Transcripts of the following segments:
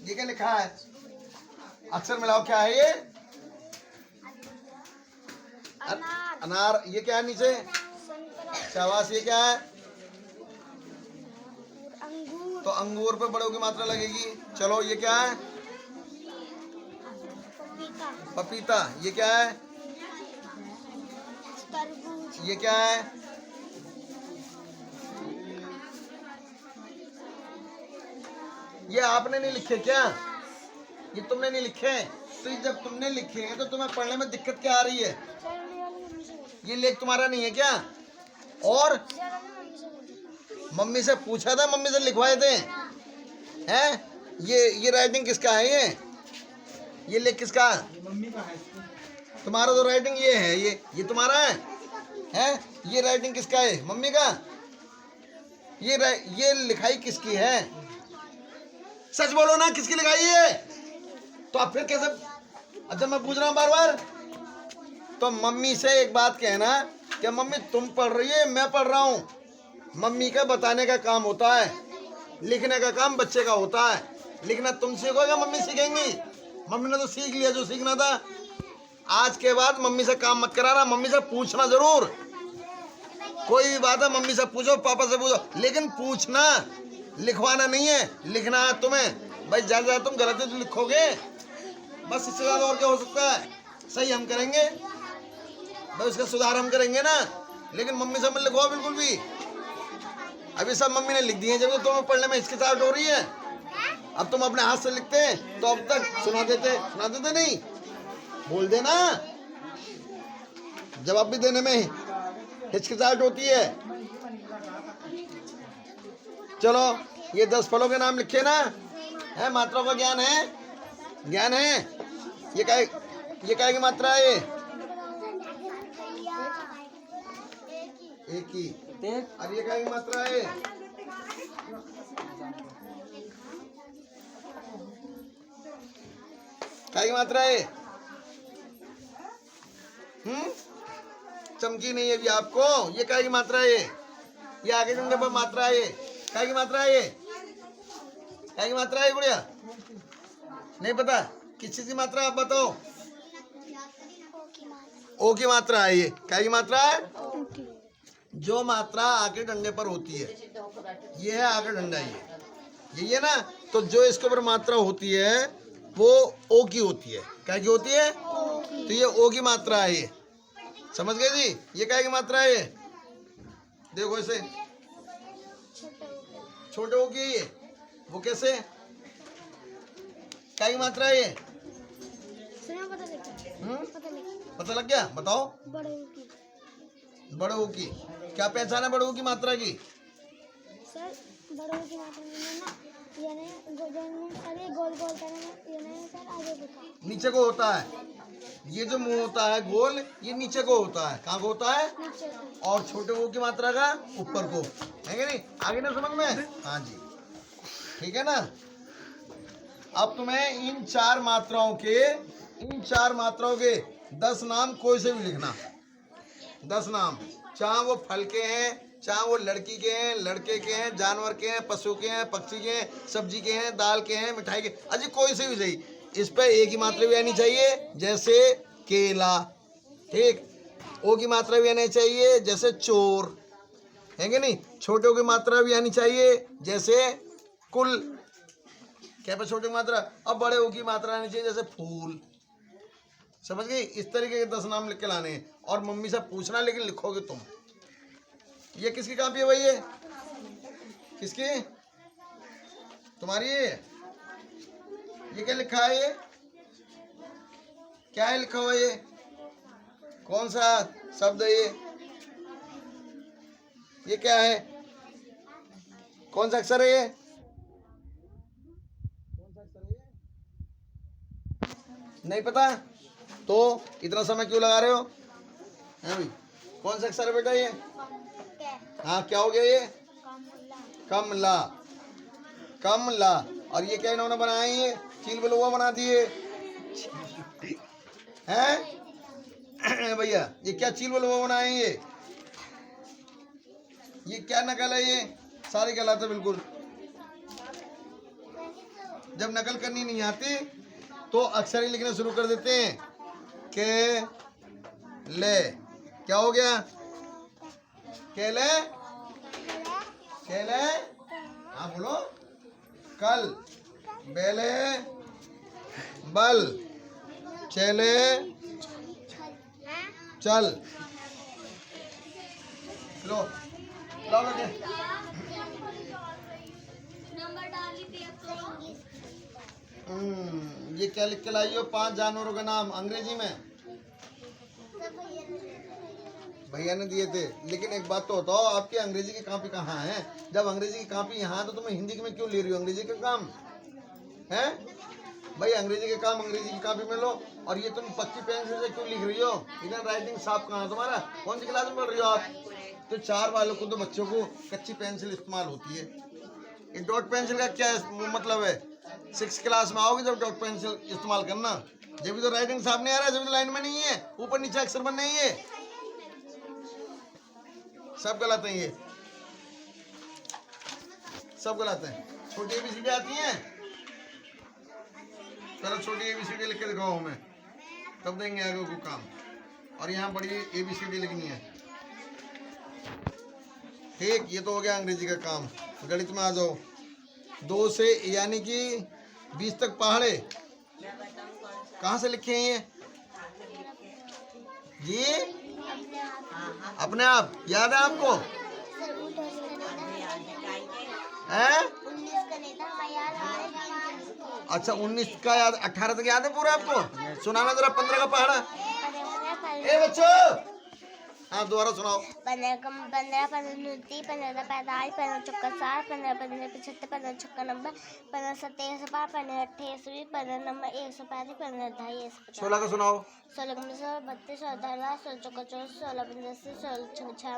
ये क्या लिखा है? अक्षर मिलाओ, क्या है ये? अनार। अनार। ये क्या है नीचे? शाबाश। ये क्या है? अंगूर। तो अंगूर पे बड़ों की मात्रा लगेगी। चलो ये क्या है? पपीता। पपीता। ये क्या है? तरबूज। ये क्या है? ये आपने नहीं लिखे क्या? ये तुमने नहीं लिखे? तो ये जब तुमने लिखे हैं तो तुम्हें पढ़ने में दिक्कत क्या आ रही है? ये लेख तुम्हारा नहीं है क्या? और मम्मी से पूछा था, मम्मी से लिखवाए थे हैं? ये राइटिंग किसका है? ये लेख किसका है? मम्मी का है। तुम्हारा तो राइटिंग ये है, ये तुम्हारा है? हैं? ये राइटिंग किसका है? मम्मी का। ये लिखाई किसकी है? सच बोलो ना, किसकी लिखाई है? तो अब फिर कैसे? अच्छा मैं पूछ रहा हूँ बार बार। तो मम्मी से एक बात कहना कि मम्मी तुम पढ़ रही है, मैं पढ़ रहा हूँ। मम्मी का बताने का काम होता है, लिखने का काम बच्चे का होता है। लिखना तुम सीखोगे, मम्मी सीखेंगी। मम्मी ने तो सीख लिया जो सीखना था। आज के बाद मम्मी से काम मत कराना, मम्मी से पूछना जरूर। कोई भी बात है मम्मी से पूछो, पापा से पूछो, लेकिन पूछना, लिखवाना नहीं है। लिखना है तुम्हें भाई। ज्यादा तुम गलती तो लिखोगे बस, इससे ज्यादा और क्या हो सकता है? सही हम करेंगे भाई, उसका सुधार हम करेंगे ना, लेकिन मम्मी से मत लिखवाओ बिल्कुल भी। अभी सब मम्मी ने लिख दिए, जब तो तुम्हें पढ़ने में हिचकिचाहट हो रही है। अब तुम अपने हाथ से लिखते हैं तो अब तक सुना देते नहीं? बोल देना, जवाब भी देने में हिचकिचाहट होती है। चलो ये 10 फलों के नाम लिखे ना है? मात्राओं का ज्ञान है? ज्ञान है? ये क्या की मात्रा है? ये एक ही। अब ये क्या की मात्रा है? क्या की मात्रा है? चमकी नहीं है अभी आपको। ये क्या की मात्रा है? ये आगे डंडे पर मात्रा है। ये क्या की मात्रा है? ये क्या की मात्रा है गुड़िया? नहीं पता किस चीज की मात्रा? आप बताओ। ओ की मात्रा है। ये क्या की मात्रा है? जो मात्रा आगे डंडे पर होती है, ये है आगे डंडा। ये है ना? तो जो इसके ऊपर मात्रा होती है वो ओ की होती है। क्या की होती है? तो ये ओ की मात्रा है। ये समझ गए जी? ये क्या की मात्रा है? ये देखो इसे, छोटे ओ की। ये वो कैसे? क्या की मात्रा है? ये पता लग गया? बताओ। बड़े ओ की। क्या पहचान है बड़े ओ की मात्रा की? सर बड़ों की मात्रा में ना यानी गोल गोल करने सर आगे देखा नीचे को होता है। ये जो मुंह होता है गोल, ये नीचे को होता है। कहाँ को होता है? नीचे को। और छोटे वो की मात्रा का ऊपर को है कि नहीं? आगे ना समझ में? हाँ जी, ठीक है ना? अब तुम्हें इन चार मात्राओं के 10 नाम कोई से भी लिखना। 10 नाम, चाहे वो फल के हैं, चाहे वो लड़की के हैं, लड़के के हैं, जानवर के हैं, पशु के हैं, पक्षी के हैं, सब्जी के हैं, दाल के हैं, मिठाई के, अजी कोई से भी सही। इस पे एक ही मात्रा भी आनी चाहिए, जैसे केला। ठीक। ओ की मात्रा भी आनी चाहिए, जैसे चोर, है कि नहीं? छोटे की मात्रा भी आनी चाहिए, जैसे कुल। क्या पे छोटे की मात्रा? अब बड़े ओ की मात्रा आनी चाहिए, जैसे फूल। समझ गई? इस तरीके के 10 नाम लिख के लाने हैं और मम्मी से पूछना, लेकिन लिखोगे तुम। ये किसकी कॉपी है भाई? ये किसकी? तुम्हारी है? ये क्या लिखा है? ये क्या है लिखा हुआ? ये कौन सा शब्द है? ये क्या है? कौन सा अक्षर है? ये कौन सा अक्षर है? ये नहीं पता तो इतना समय क्यों लगा रहे हो? है भाई, कौन सा अक्षर है बेटा? ये हाँ, क्या हो गया? ये कमला। कमला। और ये क्या इन्होंने बनाया? ये चील बलुआ बना दिए हैं भैया? ये क्या चील बलुआ बनाए? ये क्या नकल है? ये सारे गलत है बिल्कुल। जब नकल करनी नहीं आती तो अक्षर ही लिखना शुरू कर देते हैं। के ले, क्या हो गया? केले, केले, हाँ बोलो। कल, बेले, बल, चले, चल। लो लो लगे। ये क्या लिख के लाई हो? 5 जानवरों के नाम अंग्रेजी में भैया ने दिए थे। लेकिन एक बात तो बताओ, आपकी अंग्रेजी की कॉपी कहाँ है? जब अंग्रेजी की कॉपी यहाँ है तो तुम्हें हिंदी में क्यों ले रही हो अंग्रेजी का काम है? भाई अंग्रेजी के काम अंग्रेजी की कॉपी में लो। और ये तुम पक्की पेंसिल से क्यों लिख रही हो? इधर राइटिंग साफ कहाँ है तुम्हारा? कौन सी क्लास में पढ़ रही हो आप? तो 4 वालों को तो बच्चों को कच्ची पेंसिल इस्तेमाल होती है। ये डॉट पेंसिल का क्या मतलब है? 6 क्लास में आओगे जब डॉट पेंसिल इस्तेमाल करना। जब भी तो राइटिंग साफ नहीं आ रहा है, जब तो लाइन में नहीं है, ऊपर नीचे अक्षर बन नहीं है, सब गलत है। ये सब गलत है। छोटी एबीसीडी आती है? चलो छोटी एबीसीडी लिख के दिखाओ हमें, तब देंगे आगे को काम। और यहाँ बड़ी एबीसीडी लिखनी है। ठीक, ये तो हो गया अंग्रेजी का काम। गणित में आ जाओ। 2 से यानी कि 20 तक पहाड़े कहाँ से लिखे हैं ये? जी अपने आप याद है आपको? हैं? अच्छा 19 का याद, 18 तक याद है पूरा आपको? सुनाना जरा 15 का पहाड़ा। ए बच्चों, हाँ दोबारा सुनाओ। 15 15 15 15 45 15 चौका 60 15 15 75 15 छक्का 90 15 27 105 15 28 20 15 नंबर 135 15 2.5 16 का सुनाओ। 16 32 16 16 चौका 24 16 15 16 छक्का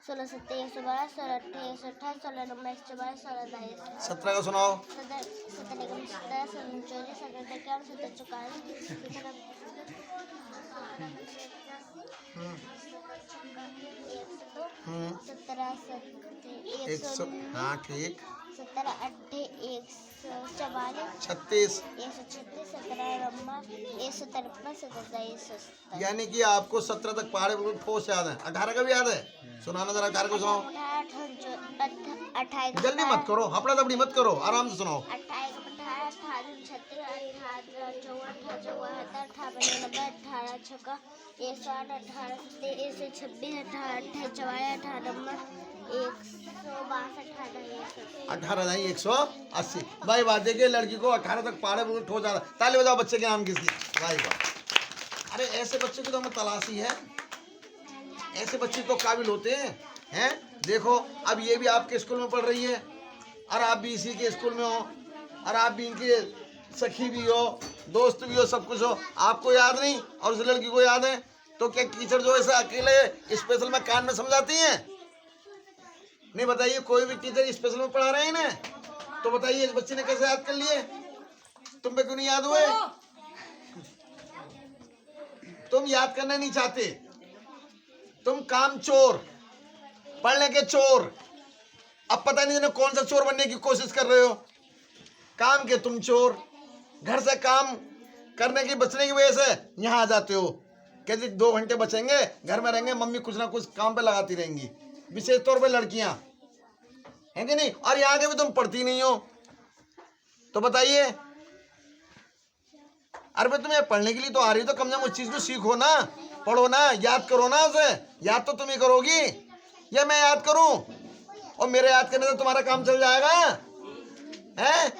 16 27 112 16 28 128 16 नंबर 144 16 2.5 17 का सुनाओ। 17 17 17 17 17 चौका हाँ ठीक। 17 8 144 36 136 17 नंबर 153 17 यानी कि आपको 17 तक पहाड़े बिल्कुल ठोस याद है। 18 का भी याद है? सुनाना जरा 18 को सुनाओ। 28 जल्दी मत करो, हपड़ा दबड़ी मत करो, आराम से सुनाओ। 28 28 36 18 54 58 90 18 छक्का 108 18 126 18 28 18 नंबर 18 नहीं 180। भाई बात देखिए, लड़की को 18 तक पहाड़े बिल्कुल ठोस याद है। ताली बजाओ बच्चे के नाम किसकी। भाई वाह, अरे ऐसे बच्चे की तो हमें तलाशी है। ऐसे बच्चे तो काबिल होते हैं। देखो अब ये भी आपके स्कूल में पढ़ रही है और आप भी इसी के स्कूल में हो और आप भी इनके सखी भी हो, दोस्त भी हो, सब कुछ हो। आपको याद नहीं और उस लड़की को याद है, तो क्या टीचर जो ऐसा अकेले स्पेशल में कान में समझाती हैं? नहीं बताइए, कोई भी टीचर स्पेशल में पढ़ा रहे हैं ना, तो बताइए इस बच्चे ने कैसे याद कर लिए? तुम पे क्यों नहीं याद हुए? तुम याद करना नहीं चाहते, तुम काम चोर, पढ़ने के चोर। अब पता नहीं तुम्हें कौन सा चोर बनने की कोशिश कर रहे हो। काम के तुम चोर, घर से काम करने की बचने की वजह से यहाँ आ जाते हो। कहते 2 घंटे बचेंगे, घर में रहेंगे, मम्मी कुछ ना कुछ काम पे लगाती रहेंगी, विशेष तौर पे लड़कियां हैं कि नहीं? और यहाँ के भी तुम पढ़ती नहीं हो, तो बताइए। अरे भाई तुम्हें पढ़ने के लिए तो आ रही, तो कम से कम उस चीज को सीखो ना, पढ़ो ना, याद करो ना उसे। याद तो तुम ही करोगी या मैं याद करूं? और मेरे याद करने से तुम्हारा काम चल जाएगा? हैं?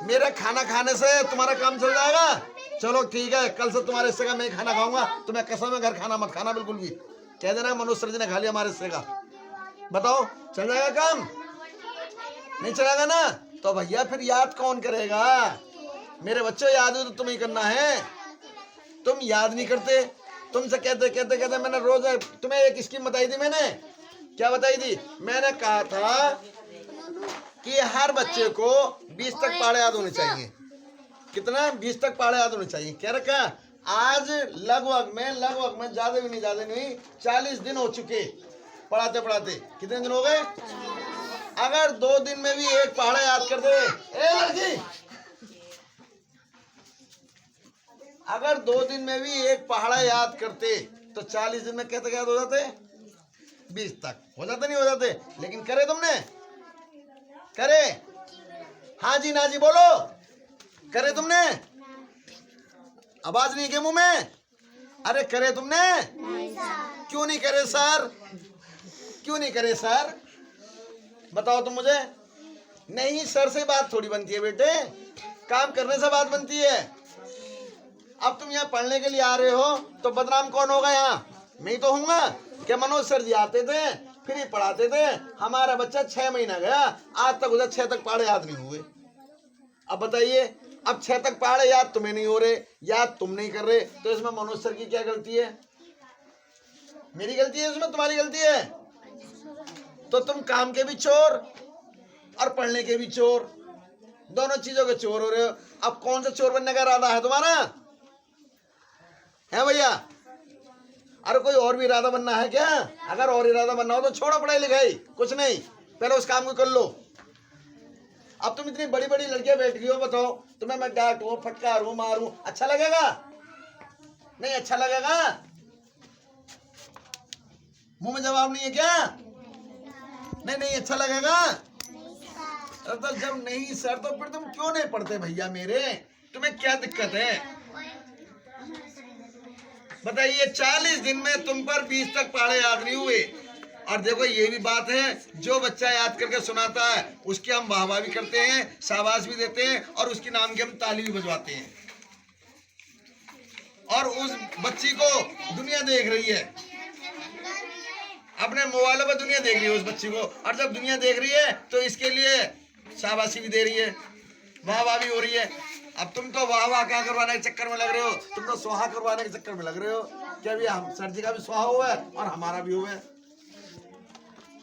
मेरे खाना खाने से तुम्हारा काम चल जाएगा? चलो ठीक है, कल से तुम्हारे हिस्से का मैं खाना खाऊंगा। तुम्हें कसम है घर खाना मत खाना बिल्कुल भी। कह देना मनोज सर जी ने खा लिया हमारे हिस्से का। बताओ चल जाएगा काम? नहीं चलेगा ना? तो भैया फिर याद कौन करेगा? मेरे बच्चों याद हो तो तुम्हें करना है। तुम याद नहीं करते। तुमसे कहते कहते कहते मैंने रोज तुम्हें एक स्कीम बताई थी। मैंने क्या बताई थी? मैंने कहा था कि हर बच्चे को 20 तक पहाड़े याद होने चाहिए। कितना? 20 तक पहाड़े याद होने चाहिए। क्या रखा? आज लगभग में ज्यादा भी नहीं 40 दिन हो चुके पढ़ाते पढ़ाते। कितने दिन हो गए? अगर 2 दिन में भी एक पहाड़ा याद कर दे, ए लड़की अगर 2 दिन में भी एक पहाड़ा याद करते तो 40 दिन में क्या तक याद हो जाते? 20 तक हो जाते, नहीं हो जाते? लेकिन करे तुमने? करे? हाँ जी ना जी बोलो, करे तुमने? आवाज नहीं के मुंह में? अरे करे तुमने? क्यों नहीं करे सर? क्यों नहीं करे सर? बताओ तुम मुझे। नहीं सर से बात थोड़ी बनती है बेटे, काम करने से बात बनती है। अब तुम यहाँ पढ़ने के लिए आ रहे हो तो बदनाम कौन होगा यहाँ? मैं ही तो हूँगा। क्या मनोज सर जी आते थे, फिर ही पढ़ाते थे, हमारा बच्चा 6 महीना गया, आज तक उधर 6 तक पहाड़े याद नहीं हुए। अब बताइए, अब 6 तक पहाड़े याद तुम्हें नहीं हो रहे, याद तुम नहीं कर रहे, तो इसमें मनोज सर की क्या गलती है? मेरी गलती है इसमें? तुम्हारी गलती है? तो तुम काम के भी चोर और पढ़ने के भी चोर, दोनों चीजों के चोर हो रहे हो। अब कौन सा चोर बनने का इरादा है तुम्हारा? है भैया? अरे कोई और भी इरादा बनना है क्या? अगर और इरादा बनना हो तो छोड़ो पढ़ाई लिखाई, कुछ नहीं, पहले उस काम को कर लो। अब तुम इतनी बड़ी बड़ी लड़कियां बैठ गई हो, बताओ तुम्हें मैं डांटूं, फटकारूं, मारूं, अच्छा लगेगा? नहीं अच्छा लगेगा? मुंह में जवाब नहीं है क्या? नहीं नहीं अच्छा लगेगा? तो जब नहीं सर तो फिर तुम क्यों नहीं पढ़ते भैया मेरे? तुम्हें क्या दिक्कत है बताइए? 40 दिन में तुम पर 20 तक पहाड़े याद नहीं हुए। और देखो ये भी बात है, जो बच्चा याद करके सुनाता है उसकी हम वाहवाही भी करते हैं, शाबाश भी देते हैं, और उसके नाम की हम ताली भी बजवाते हैं। और उस बच्ची को दुनिया देख रही है, अपने मोबाइलों पर दुनिया देख रही है उस बच्ची को, और जब दुनिया देख रही है तो इसके लिए शाबाशी भी दे रही है, वाहवाह भी हो रही है। अब तुम तो वाह क्या करवाने के चक्कर में लग रहे हो, तुम तो स्वाहा करवाने के चक्कर में लग रहे हो। क्या भी हम सर जी का भी स्वाहा हुआ है और हमारा भी हुआ है?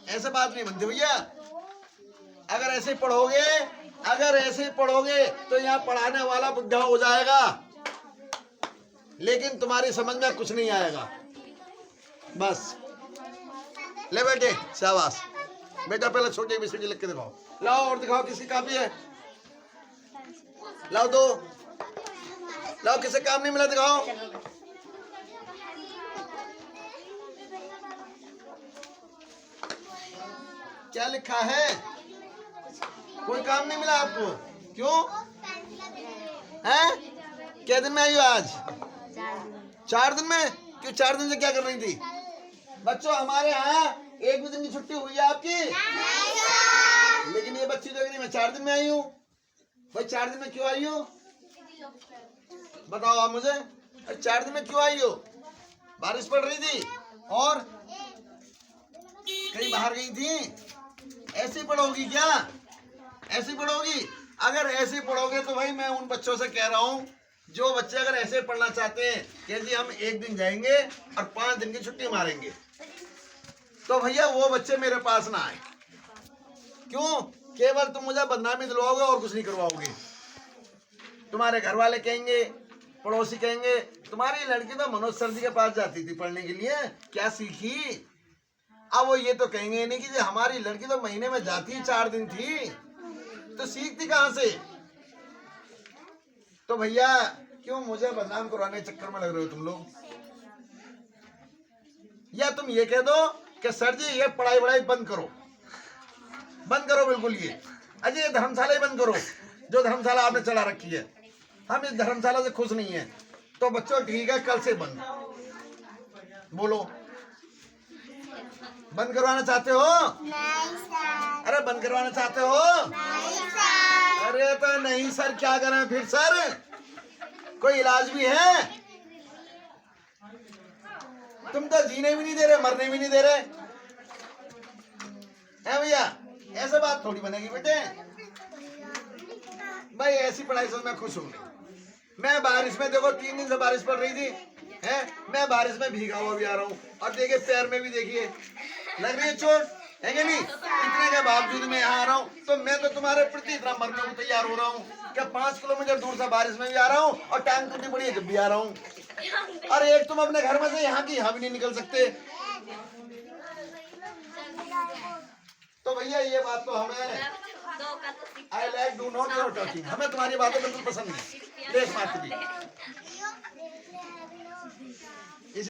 ऐसे बात नहीं बनती भैया। अगर ऐसे पढ़ोगे, अगर ऐसे पढ़ोगे तो यहाँ पढ़ाने वाला बुढ़ा हो जाएगा, लेकिन तुम्हारी समझ में कुछ नहीं आएगा। बस ले बेटे, शाबाश बेटा, पहले छोटी ABCD लिख के दिखाओ। लाओ और दिखाओ, किसी कापी है? लाओ दो, लाओ, किसे काम नहीं मिला दिखाओ। क्या लिखा है? कोई काम नहीं मिला आपको? क्यों हैं? क्या दिन में आई हो आज? 4 दिन में? क्यों 4 दिन से क्या कर रही थी? बच्चों हमारे यहाँ 1 भी दिन की छुट्टी हुई है आपकी? लेकिन ये बच्ची देख रही, मैं 4 दिन में आई हूँ। भाई 4 दिन में क्यों आई हो? बताओ आप मुझे, 4 दिन में क्यों आई हो? बारिश पड़ रही थी और कहीं बाहर गई थी? ऐसे पढ़ोगी क्या? ऐसे पढ़ोगी? अगर ऐसे पढ़ोगे तो भाई मैं उन बच्चों से कह रहा हूँ, जो बच्चे अगर ऐसे पढ़ना चाहते हैं कि जी हम 1 दिन जाएंगे और 5 दिन की छुट्टी मारेंगे, तो भैया वो बच्चे मेरे पास ना आए। क्यों? केवल तुम मुझे बदनामी दिलवाओगे और कुछ नहीं करवाओगे। तुम्हारे घर वाले कहेंगे, पड़ोसी कहेंगे, तुम्हारी लड़की तो मनोज सर जी के पास जाती थी पढ़ने के लिए, क्या सीखी? अब वो ये तो कहेंगे नहीं कि जी हमारी लड़की तो महीने में जाती 4 दिन थी, तो सीखती कहाँ से? तो भैया क्यों मुझे बदनाम करवाने के चक्कर में लग रहे हो तुम लोग? या तुम ये कह दो कि सर जी ये पढ़ाई वढ़ाई बंद करो, बंद करो बिल्कुल, ये अजय ये धर्मशाला ही बंद करो, जो धर्मशाला आपने चला रखी है। हम इस धर्मशाला से खुश नहीं है। तो बच्चों ठीक है, कल से बंद। बोलो, बंद करवाना चाहते हो? नहीं सर। अरे बंद करवाना चाहते हो? नहीं सर। अरे तो नहीं सर, क्या करें फिर सर? कोई इलाज भी है? तुम तो जीने भी नहीं दे रहे, मरने भी नहीं दे रहे हैं भैया। ऐसे बात थोड़ी बनेगी बेटे। भाई ऐसी पढ़ाई से मैं खुश हूँ। मैं बारिश में, देखो 3 दिन से बारिश पड़ रही थी, है मैं बारिश में भीगा हुआ भी आ रहा हूँ, और देखिए पैर में भी देखिए लग रही है चोट, है कि नहीं? इतने के बावजूद मैं यहाँ आ रहा हूँ, तो मैं तो तुम्हारे प्रति इतना मरने को तैयार हो रहा हूँ। क्या 5 किलोमीटर दूर से बारिश में भी आ रहा हूँ, और टांग टूटी पड़ी है जब भी आ रहा हूँ। और एक तुम अपने घर में से यहाँ की यहाँ भी नहीं निकल सकते। तो भैया ये बात तो हमें, I like do not your talking, हमें तुम्हारी बातें बिल्कुल पसंद नहीं। देश मात्र की इस